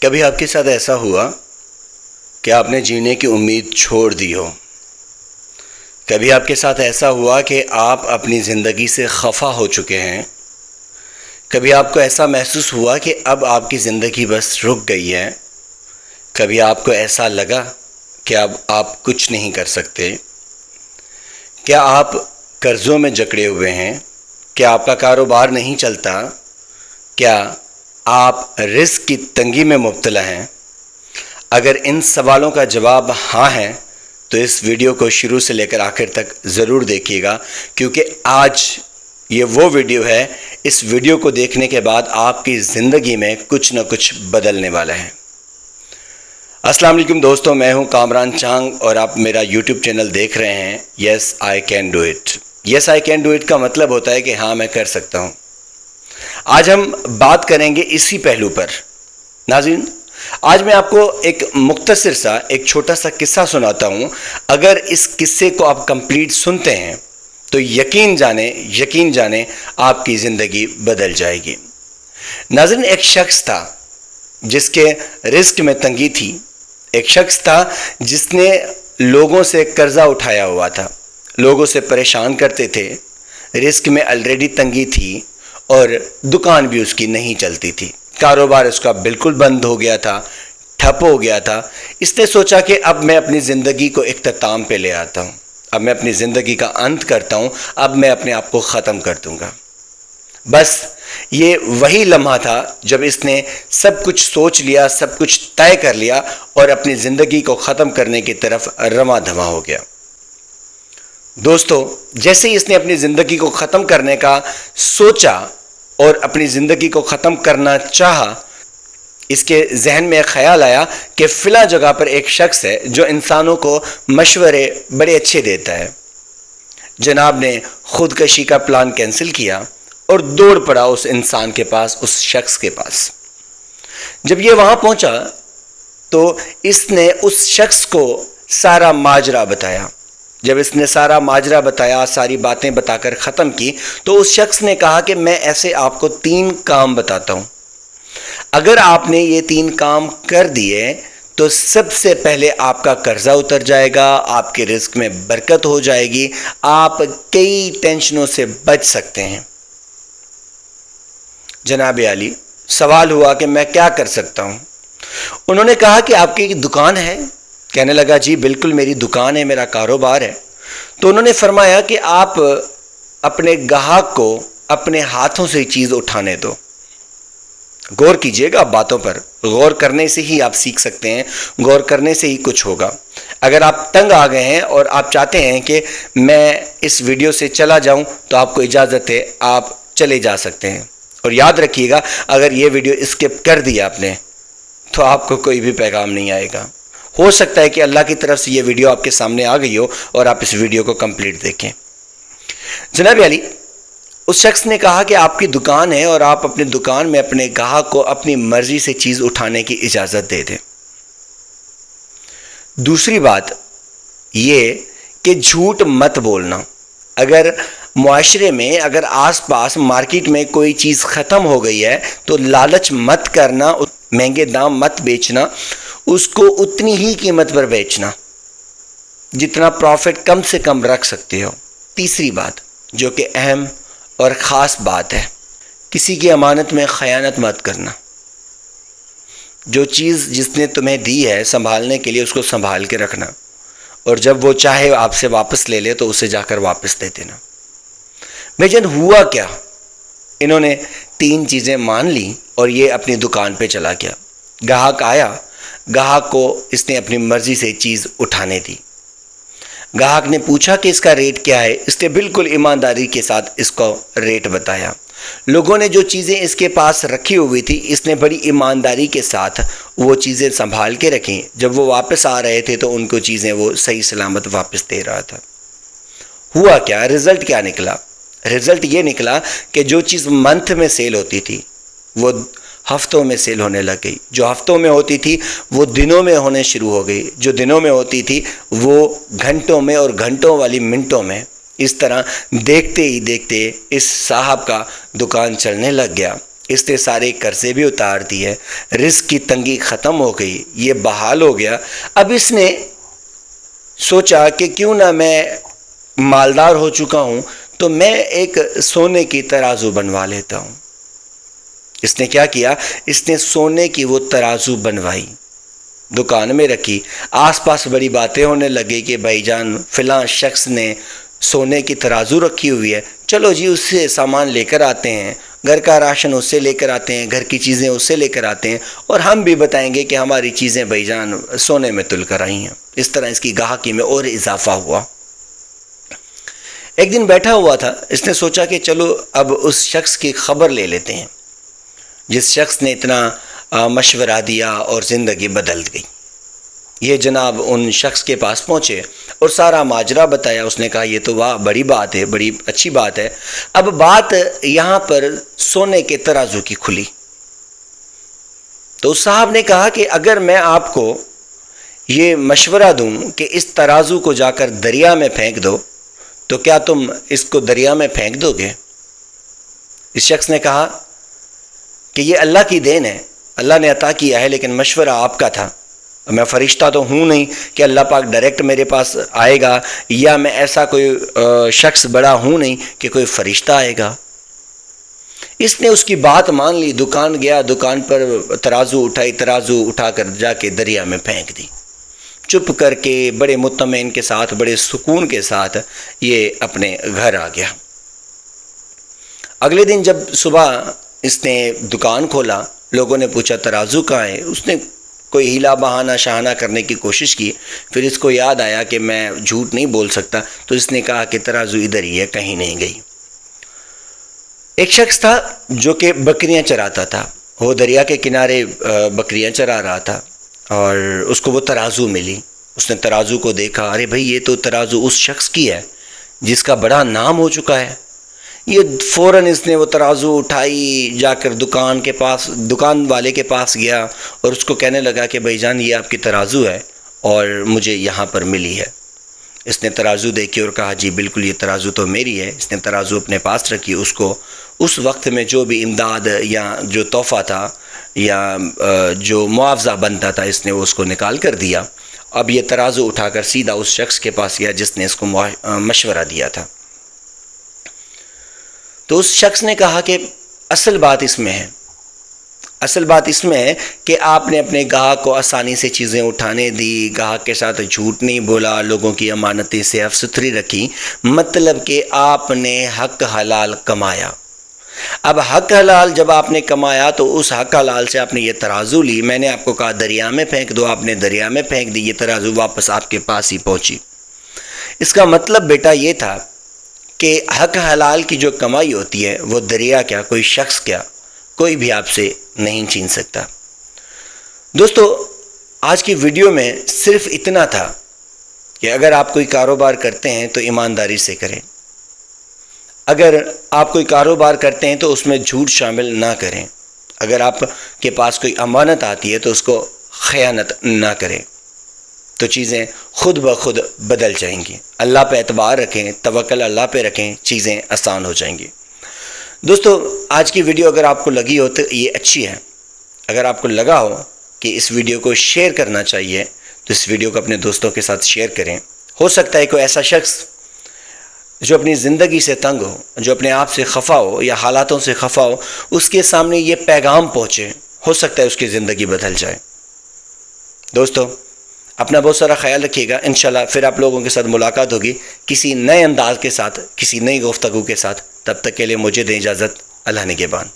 کبھی آپ کے ساتھ ایسا ہوا کہ آپ نے جینے کی امید چھوڑ دی ہو؟ کبھی آپ کے ساتھ ایسا ہوا کہ آپ اپنی زندگی سے خفا ہو چکے ہیں؟ کبھی آپ کو ایسا محسوس ہوا کہ اب آپ کی زندگی بس رک گئی ہے؟ کبھی آپ کو ایسا لگا کہ اب آپ کچھ نہیں کر سکتے؟ کیا آپ قرضوں میں جکڑے ہوئے ہیں؟ کیا آپ کا کاروبار نہیں چلتا؟ کیا آپ رزق کی تنگی میں مبتلا ہیں؟ اگر ان سوالوں کا جواب ہاں ہے تو اس ویڈیو کو شروع سے لے کر آخر تک ضرور دیکھیے گا، کیونکہ آج یہ وہ ویڈیو ہے، اس ویڈیو کو دیکھنے کے بعد آپ کی زندگی میں کچھ نہ کچھ بدلنے والا ہے۔ السلام علیکم دوستو، میں ہوں کامران چانگ اور آپ میرا یوٹیوب چینل دیکھ رہے ہیں yes I can do it. Yes I can do it کا مطلب ہوتا ہے کہ ہاں میں کر سکتا ہوں۔ آج ہم بات کریں گے اسی پہلو پر۔ ناظرین، آج میں آپ کو ایک مختصر سا ایک چھوٹا سا قصہ سناتا ہوں۔ اگر اس قصے کو آپ کمپلیٹ سنتے ہیں تو یقین جانیں آپ کی زندگی بدل جائے گی۔ ناظرین، ایک شخص تھا جس کے رزق میں تنگی تھی، ایک شخص تھا جس نے لوگوں سے قرضہ اٹھایا ہوا تھا، لوگوں سے پریشان کرتے تھے، رزق میں آلریڈی تنگی تھی اور دکان بھی اس کی نہیں چلتی تھی، کاروبار اس کا بالکل بند ہو گیا تھا، ٹھپ ہو گیا تھا۔ اس نے سوچا کہ اب میں اپنی زندگی کو اختتام پہ لے آتا ہوں، اب میں اپنی زندگی کا انت کرتا ہوں، اب میں اپنے آپ کو ختم کر دوں گا۔ بس یہ وہی لمحہ تھا جب اس نے سب کچھ سوچ لیا، سب کچھ طے کر لیا اور اپنی زندگی کو ختم کرنے کی طرف رواں دھواں ہو گیا۔ دوستو، جیسے ہی اس نے اپنی زندگی کو ختم کرنے کا سوچا اور اپنی زندگی کو ختم کرنا چاہا، اس کے ذہن میں ایک خیال آیا کہ فلاں جگہ پر ایک شخص ہے جو انسانوں کو مشورے بڑے اچھے دیتا ہے۔ جناب نے خودکشی کا پلان کینسل کیا اور دوڑ پڑا اس انسان کے پاس، اس شخص کے پاس۔ جب یہ وہاں پہنچا تو اس نے اس شخص کو سارا ماجرا بتایا۔ جب اس نے سارا ماجرا بتایا، ساری باتیں بتا کر ختم کی، تو اس شخص نے کہا کہ میں ایسے آپ کو 3 کام بتاتا ہوں، اگر آپ نے یہ 3 کام کر دیے تو سب سے پہلے آپ کا قرضہ اتر جائے گا، آپ کے رزق میں برکت ہو جائے گی، آپ کئی ٹینشنوں سے بچ سکتے ہیں۔ جناب عالی، سوال ہوا کہ میں کیا کر سکتا ہوں؟ انہوں نے کہا کہ آپ کی دکان ہے؟ کہنے لگا جی بالکل میری دکان ہے، میرا کاروبار ہے۔ تو انہوں نے فرمایا کہ آپ اپنے گاہک کو اپنے ہاتھوں سے چیز اٹھانے دو۔ غور کیجئے گا باتوں پر، غور کرنے سے ہی آپ سیکھ سکتے ہیں، غور کرنے سے ہی کچھ ہوگا۔ اگر آپ تنگ آ گئے ہیں اور آپ چاہتے ہیں کہ میں اس ویڈیو سے چلا جاؤں تو آپ کو اجازت ہے، آپ چلے جا سکتے ہیں۔ اور یاد رکھیے گا، اگر یہ ویڈیو اسکپ کر دیا آپ نے تو آپ کو کوئی بھی پیغام نہیں آئے گا۔ ہو سکتا ہے کہ اللہ کی طرف سے یہ ویڈیو آپ کے سامنے آ گئی ہو اور آپ اس ویڈیو کو کمپلیٹ دیکھیں۔ جناب علی، اس شخص نے کہا کہ آپ کی دکان ہے اور آپ اپنی دکان میں اپنے گاہک کو اپنی مرضی سے چیز اٹھانے کی اجازت دے دیں۔ دوسری بات یہ کہ جھوٹ مت بولنا۔ اگر معاشرے میں، اگر آس پاس مارکیٹ میں کوئی چیز ختم ہو گئی ہے تو لالچ مت کرنا، مہنگے دام مت بیچنا، اس کو اتنی ہی قیمت پر بیچنا جتنا پروفٹ کم سے کم رکھ سکتے ہو۔ تیسری بات جو کہ اہم اور خاص بات ہے، کسی کی امانت میں خیانت مت کرنا۔ جو چیز جس نے تمہیں دی ہے سنبھالنے کے لیے، اس کو سنبھال کے رکھنا، اور جب وہ چاہے آپ سے واپس لے لے تو اسے جا کر واپس دے دینا۔ بھائی ہوا کیا؟ انہوں نے 3 چیزیں مان لی اور یہ اپنی دکان پہ چلا گیا۔ گاہک آیا، گاہک کو اس نے اپنی مرضی سے چیز اٹھانے دی۔ گاہک نے پوچھا کہ اس کا ریٹ کیا ہے، اس نے بالکل ایمانداری کے ساتھ اس کو ریٹ بتایا۔ لوگوں نے جو چیزیں اس کے پاس رکھی ہوئی تھی، اس نے بڑی ایمانداری کے ساتھ وہ چیزیں سنبھال کے رکھیں۔ جب وہ واپس آ رہے تھے تو ان کو چیزیں وہ صحیح سلامت واپس دے رہا تھا۔ ہوا کیا؟ رزلٹ کیا نکلا؟ رزلٹ یہ نکلا کہ جو چیز منتھ میں سیل ہوتی تھی وہ ہفتوں میں سیل ہونے لگ گئی، جو ہفتوں میں ہوتی تھی وہ دنوں میں ہونے شروع ہو گئی، جو دنوں میں ہوتی تھی وہ گھنٹوں میں، اور گھنٹوں والی منٹوں میں۔ اس طرح دیکھتے ہی دیکھتے اس صاحب کا دکان چلنے لگ گیا۔ اس نے سارے قرضے بھی اتار دیے، رزق کی تنگی ختم ہو گئی، یہ بحال ہو گیا۔ اب اس نے سوچا کہ کیوں نہ میں مالدار ہو چکا ہوں تو میں ایک سونے کی ترازو بنوا لیتا ہوں۔ اس نے کیا کیا؟ اس نے سونے کی وہ ترازو بنوائی، دکان میں رکھی۔ آس پاس بڑی باتیں ہونے لگی کہ بھائی جان فلاں شخص نے سونے کی ترازو رکھی ہوئی ہے، چلو جی اس سے سامان لے کر آتے ہیں، گھر کا راشن اس سے لے کر آتے ہیں، گھر کی چیزیں اس سے لے کر آتے ہیں، اور ہم بھی بتائیں گے کہ ہماری چیزیں بھائی جان سونے میں تل کر آئی ہیں۔ اس طرح اس کی گاہکی میں اور اضافہ ہوا۔ ایک دن بیٹھا ہوا تھا، اس نے سوچا کہ چلو اب اس شخص کی خبر لے لیتے ہیں جس شخص نے اتنا مشورہ دیا اور زندگی بدل گئی۔ یہ جناب ان شخص کے پاس پہنچے اور سارا ماجرا بتایا۔ اس نے کہا یہ تو واہ بڑی بات ہے، بڑی اچھی بات ہے۔ اب بات یہاں پر سونے کے ترازو کی کھلی تو اس صاحب نے کہا کہ اگر میں آپ کو یہ مشورہ دوں کہ اس ترازو کو جا کر دریا میں پھینک دو تو کیا تم اس کو دریا میں پھینک دو گے؟ اس شخص نے کہا کہ یہ اللہ کی دین ہے، اللہ نے عطا کیا ہے، لیکن مشورہ آپ کا تھا۔ میں فرشتہ تو ہوں نہیں کہ اللہ پاک ڈائریکٹ میرے پاس آئے گا، یا میں ایسا کوئی شخص بڑا ہوں نہیں کہ کوئی فرشتہ آئے گا۔ اس نے اس کی بات مان لی، دکان گیا، دکان پر ترازو اٹھائی، ترازو اٹھا کر جا کے دریا میں پھینک دی۔ چپ کر کے بڑے مطمئن کے ساتھ، بڑے سکون کے ساتھ یہ اپنے گھر آ گیا۔ اگلے دن جب صبح اس نے دکان کھولا، لوگوں نے پوچھا ترازو کہاں ہے؟ اس نے کوئی ہیلا بہانہ شہانہ کرنے کی کوشش کی، پھر اس کو یاد آیا کہ میں جھوٹ نہیں بول سکتا، تو اس نے کہا کہ ترازو ادھر ہی ہے، کہیں نہیں گئی۔ ایک شخص تھا جو کہ بکریاں چراتا تھا، وہ دریا کے کنارے بکریاں چرا رہا تھا اور اس کو وہ ترازو ملی۔ اس نے ترازو کو دیکھا، ارے بھائی یہ تو ترازو اس شخص کی ہے جس کا بڑا نام ہو چکا ہے۔ یہ فوراً اس نے وہ ترازو اٹھائی، جا کر دکان والے کے پاس گیا اور اس کو کہنے لگا کہ بھائی جان یہ آپ کی ترازو ہے اور مجھے یہاں پر ملی ہے۔ اس نے ترازو دیکھی اور کہا جی بالکل یہ ترازو تو میری ہے۔ اس نے ترازو اپنے پاس رکھی، اس کو اس وقت میں جو بھی امداد یا جو تحفہ تھا یا جو معاوضہ بنتا تھا اس نے اس کو نکال کر دیا۔ اب یہ ترازو اٹھا کر سیدھا اس شخص کے پاس گیا جس نے اس کو مشورہ دیا تھا۔ تو اس شخص نے کہا کہ اصل بات اس میں ہے کہ آپ نے اپنے گاہک کو آسانی سے چیزیں اٹھانے دی، گاہک کے ساتھ جھوٹ نہیں بولا، لوگوں کی امانتیں صاف ستھری رکھی، مطلب کہ آپ نے حق حلال کمایا۔ اب حق حلال جب آپ نے کمایا تو اس حق حلال سے آپ نے یہ ترازو لی، میں نے آپ کو کہا دریا میں پھینک دو، آپ نے دریا میں پھینک دی، یہ ترازو واپس آپ کے پاس ہی پہنچی۔ اس کا مطلب بیٹا یہ تھا کہ حق حلال کی جو کمائی ہوتی ہے وہ دریا کیا، کوئی شخص کیا، کوئی بھی آپ سے نہیں چھین سکتا۔ دوستو آج کی ویڈیو میں صرف اتنا تھا کہ اگر آپ کوئی کاروبار کرتے ہیں تو ایمانداری سے کریں، اگر آپ کوئی کاروبار کرتے ہیں تو اس میں جھوٹ شامل نہ کریں، اگر آپ کے پاس کوئی امانت آتی ہے تو اس کو خیانت نہ کریں، تو چیزیں خود بخود بدل جائیں گی۔ اللہ پہ اعتبار رکھیں، توکل اللہ پہ رکھیں، چیزیں آسان ہو جائیں گی۔ دوستو آج کی ویڈیو اگر آپ کو لگی ہو تو یہ اچھی ہے، اگر آپ کو لگا ہو کہ اس ویڈیو کو شیئر کرنا چاہیے تو اس ویڈیو کو اپنے دوستوں کے ساتھ شیئر کریں۔ ہو سکتا ہے کوئی ایسا شخص جو اپنی زندگی سے تنگ ہو، جو اپنے آپ سے خفا ہو یا حالاتوں سے خفا ہو، اس کے سامنے یہ پیغام پہنچے، ہو سکتا ہے اس کی زندگی بدل جائے۔ دوستو اپنا بہت سارا خیال رکھیے گا، انشاءاللہ پھر آپ لوگوں کے ساتھ ملاقات ہوگی کسی نئے انداز کے ساتھ، کسی نئی گفتگو کے ساتھ۔ تب تک کے لیے مجھے دیں اجازت، اللہ نگہبان۔